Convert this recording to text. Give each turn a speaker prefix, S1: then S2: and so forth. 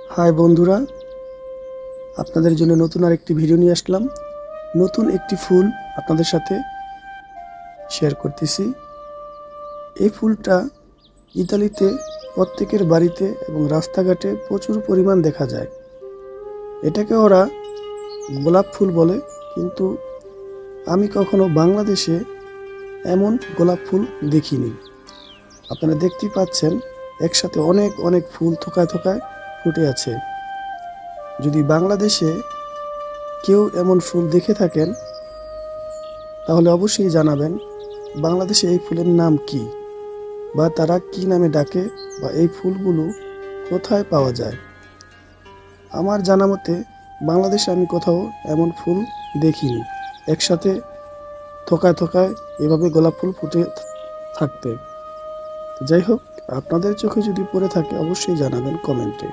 S1: High বন্ধুরা, আপনাদের জন্য নতুন আরেকটি ভিডিও নিয়ে আসলাম। নতুন একটি ফুল আপনাদের সাথে শেয়ার করতেছি। এই ফুলটা ইতালিতে প্রত্যেকের বাড়িতে এবং রাস্তাঘাটে প্রচুর পরিমাণ দেখা যায়। এটাকে ওরা গোলাপ ফুল বলে, কিন্তু আমি কখনো বাংলাদেশে এমন গোলাপ ফুল দেখিনি। আপনারা দেখতেই পাচ্ছেন, একসাথে অনেক অনেক ফুল থোকায় থোকায় ফুটে আছে। যদি বাংলাদেশে কেউ এমন ফুল দেখে থাকেন তাহলে অবশ্যই জানাবেন বাংলাদেশে এই ফুলের নাম কি, বা তারা কি নামে ডাকে, বা এই ফুলগুলো কোথায় পাওয়া যায়। আমার জানা মতে বাংলাদেশে আমি কোথাও এমন ফুল দেখিনি একসাথে থোকায় থোকায় এভাবে গোলাপ ফুল ফুটে থাকতে। যাই হোক, আপনাদের চোখে যদি পড়ে থাকে অবশ্যই জানাবেন কমেন্টে।